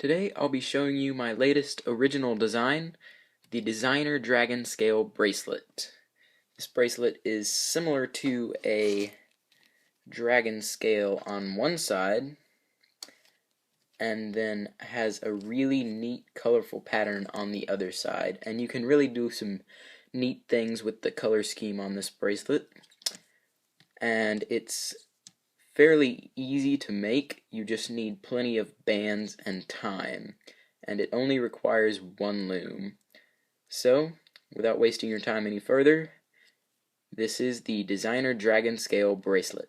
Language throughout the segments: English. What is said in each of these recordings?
Today I'll be showing you my latest original design, the Designer Dragon Scale Bracelet. This bracelet is similar to a dragon scale on one side, and then has a really neat colorful pattern on the other side, and you can really do some neat things with the color scheme on this bracelet, and it's fairly easy to make. You just need plenty of bands and time, and it only requires one loom. So, without wasting your time any further, this is the Designer Dragon Scale Bracelet.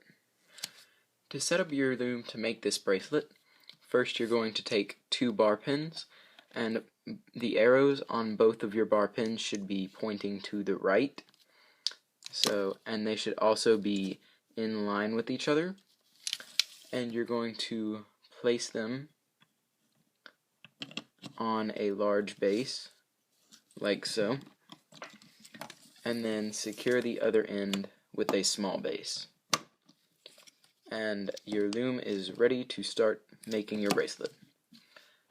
To set up your loom to make this bracelet, first you're going to take 2 bar pins, and the arrows on both of your bar pins should be pointing to the right. And they should also be in line with each other. And you're going to place them on a large base, like so, and then secure the other end with a small base. And your loom is ready to start making your bracelet.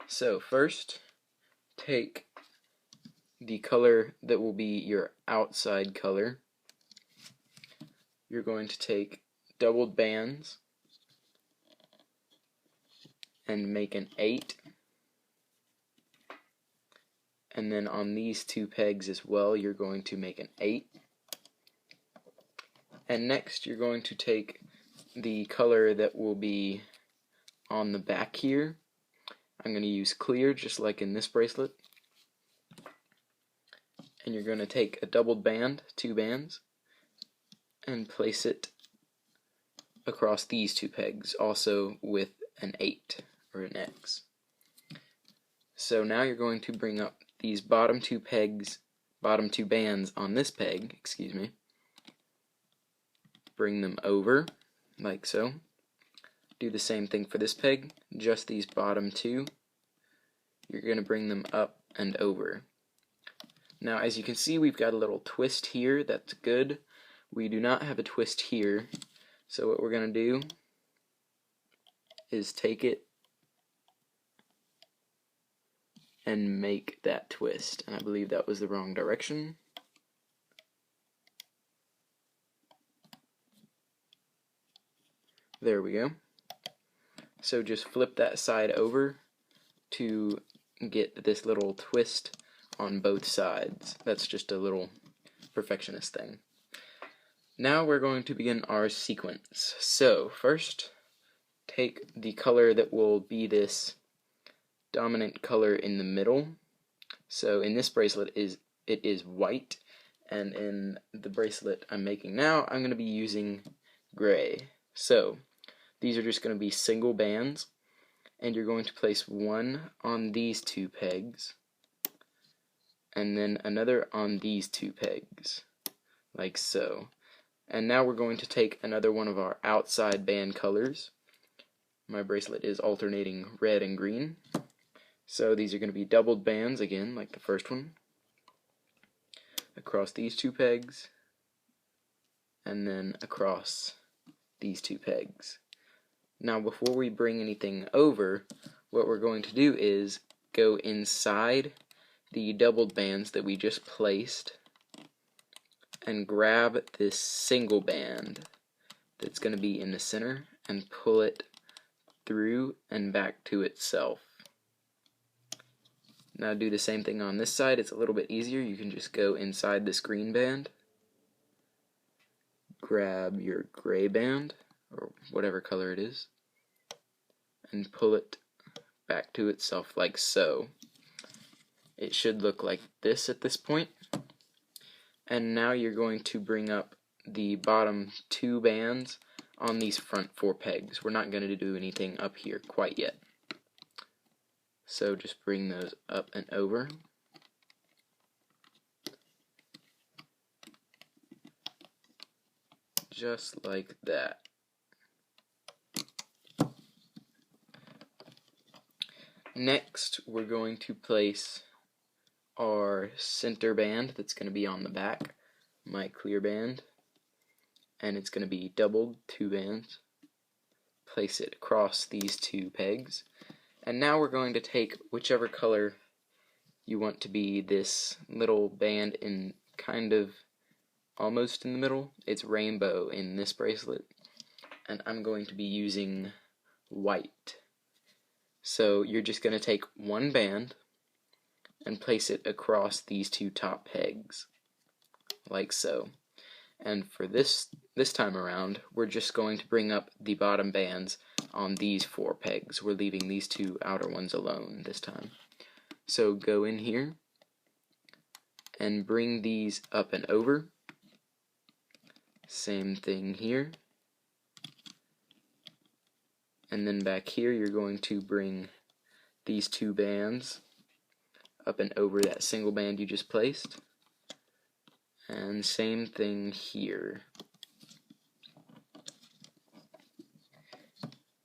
So first, take the color that will be your outside color. You're going to take doubled bands and make an 8, and then on these 2 pegs as well you're going to make an 8, and next you're going to take the color that will be on the back here. I'm going to use clear just like in this bracelet, and you're going to take a doubled band, 2 bands, and place it across these 2 pegs, also with an 8 or an X. So now you're going to bring up these bottom 2 bands on this peg, bring them over like so. Do the same thing for this peg, just these bottom 2. You're going to bring them up and over. Now as you can see, we've got a little twist here. That's good. We do not have a twist here, so what we're going to do is take it and make that twist, and I believe that was the wrong direction. There we go. So just flip that side over to get this little twist on both sides. That's just a little perfectionist thing. Now we're going to begin our sequence. So first, take the color that will be this dominant color in the middle. So in this bracelet it is white, and in the bracelet I'm making now I'm going to be using gray. So these are just going to be single bands, and you're going to place one on these 2 pegs and then another on these 2 pegs, like so. And now we're going to take another one of our outside band colors. My bracelet is alternating red and green. So these are going to be doubled bands again, like the first one, across these 2 pegs, and then across these 2 pegs. Now before we bring anything over, what we're going to do is go inside the doubled bands that we just placed and grab this single band that's going to be in the center and pull it through and back to itself. Now do the same thing on this side. It's a little bit easier. You can just go inside this green band, grab your gray band, or whatever color it is, and pull it back to itself like so. It should look like this at this point. And now you're going to bring up the bottom 2 bands on these front 4 pegs. We're not going to do anything up here quite yet. So just bring those up and over. Just like that. Next, we're going to place our center band that's going to be on the back, my clear band, and it's going to be doubled 2 bands. Place it across these 2 pegs, And now we're going to take whichever color you want to be this little band in kind of almost in the middle. It's rainbow in this bracelet, and I'm going to be using white. So you're just going to take one band and place it across these two top pegs, like so. And for this time around, we're just going to bring up the bottom bands on these four pegs. We're leaving these two outer ones alone this time. So go in here and bring these up and over. Same thing here. And then back here you're going to bring these two bands up and over that single band you just placed. And same thing here.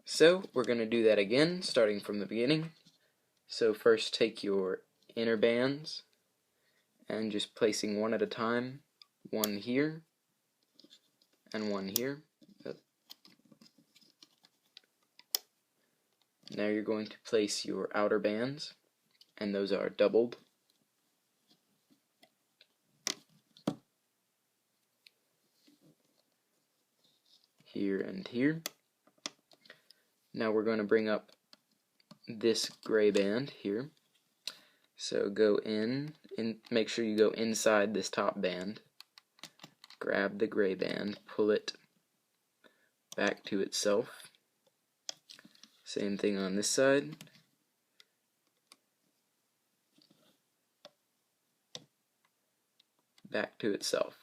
So we're going to do that again, starting from the beginning. So first take your inner bands and just placing one at a time, one here and one here. Now you're going to place your outer bands, and those are doubled. Here and here. Now we're going to bring up this gray band here. So go in, and make sure you go inside this top band. Grab the gray band, pull it back to itself. Same thing on this side. Back to itself.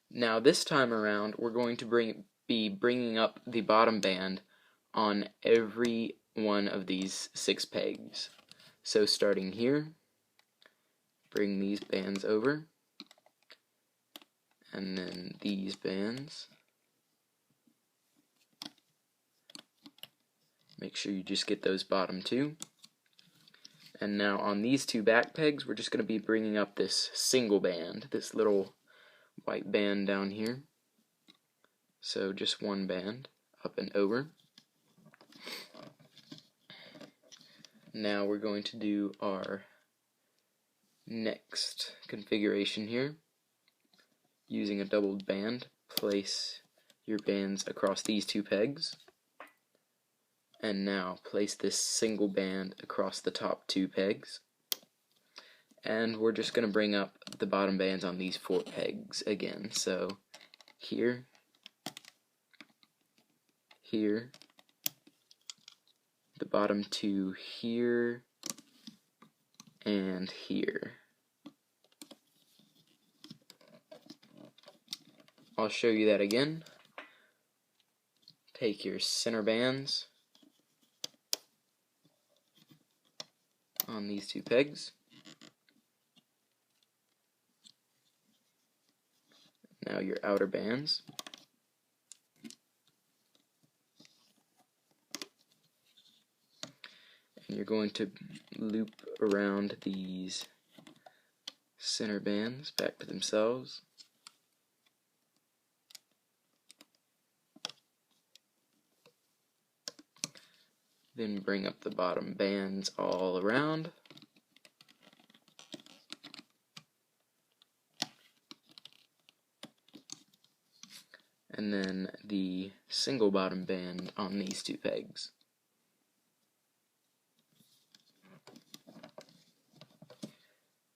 Now this time around, we're going to be bringing up the bottom band on every one of these 6 pegs. So starting here, bring these bands over, and then these bands. Make sure you just get those bottom two. And now on these 2 back pegs, we're just going to be bringing up this single band, this little white band down here. So just one band up and over. Now we're going to do our next configuration here. Using a doubled band, place your bands across these 2 pegs. And now place this single band across the top 2 pegs. And we're just going to bring up the bottom bands on these 4 pegs again. So here, here, the bottom 2 here, and here. I'll show you that again. Take your center bands on these 2 pegs. Now your outer bands. And you're going to loop around these center bands back to themselves. Then bring up the bottom bands all around. And then the single bottom band on these 2 pegs.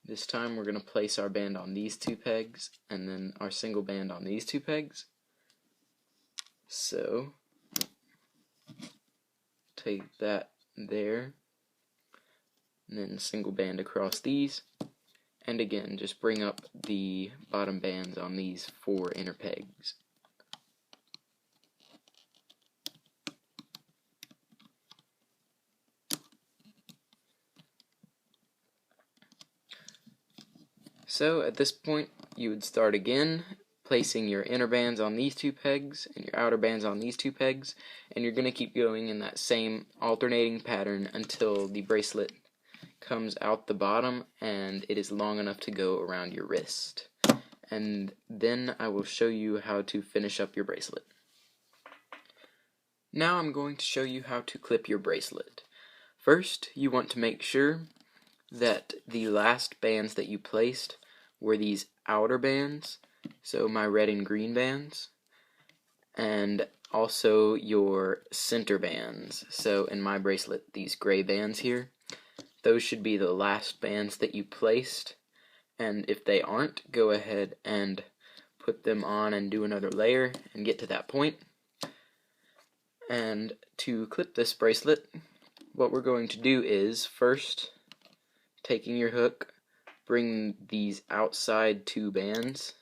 This time we're going to place our band on these 2 pegs and then our single band on these 2 pegs. So take that there, and then single band across these, and again just bring up the bottom bands on these 4 inner pegs. So at this point you would start again, placing your inner bands on these 2 pegs and your outer bands on these 2 pegs, and you're going to keep going in that same alternating pattern until the bracelet comes out the bottom and it is long enough to go around your wrist. And then I will show you how to finish up your bracelet. Now I'm going to show you how to clip your bracelet. First, you want to make sure that the last bands that you placed were these outer bands, so my red and green bands, and also your center bands. So in my bracelet, these gray bands here, those should be the last bands that you placed, and if they aren't, go ahead and put them on and do another layer and get to that point. And to clip this bracelet, what we're going to do is first, taking your hook, bring these outside two bands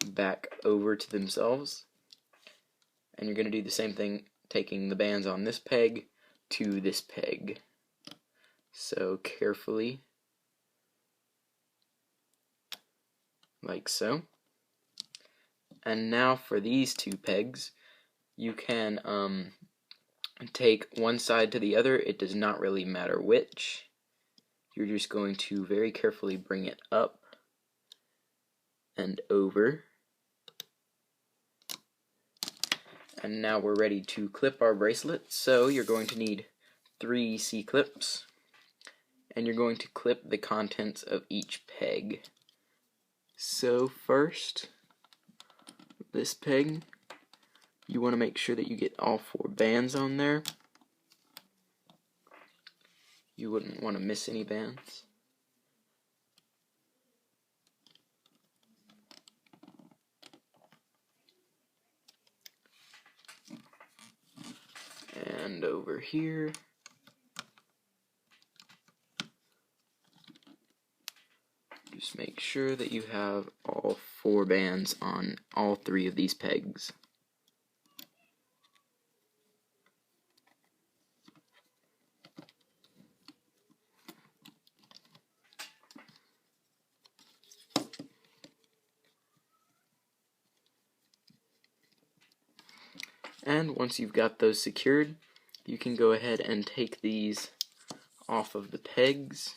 back over to themselves, and you're going to do the same thing, taking the bands on this peg to this peg. So carefully, like so. And now for these two pegs, you can take one side to the other. It does not really matter which. You're just going to very carefully bring it up and over. And now we're ready to clip our bracelet. So you're going to need 3 C-clips, and you're going to clip the contents of each peg. So first, this peg, you want to make sure that you get all 4 bands on there. You wouldn't want to miss any bands. And over here, just make sure that you have all 4 bands on all 3 of these pegs. And once you've got those secured, you can go ahead and take these off of the pegs.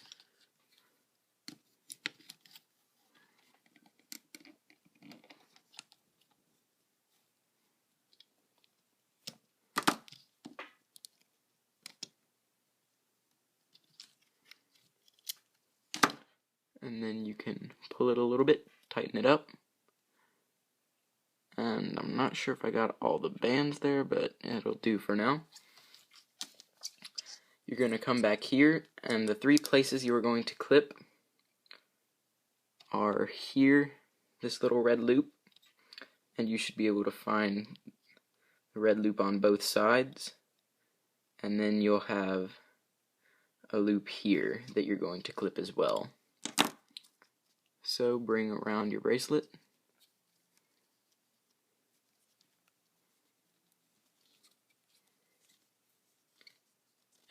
And then you can pull it a little bit, tighten it up. And I'm not sure if I got all the bands there, but it'll do for now. You're going to come back here, and the 3 places you are going to clip are here, this little red loop, and you should be able to find the red loop on both sides, and then you'll have a loop here that you're going to clip as well. So bring around your bracelet,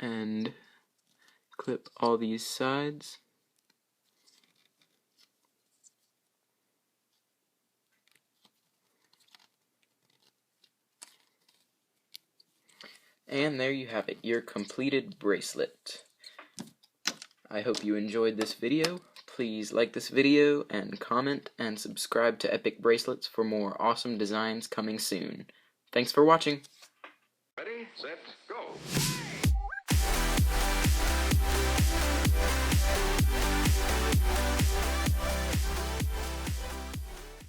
and clip all these sides. And there you have it, your completed bracelet. I hope you enjoyed this video. Please like this video and comment and subscribe to Epic Bracelets for more awesome designs coming soon. Thanks for watching. Ready, set, go.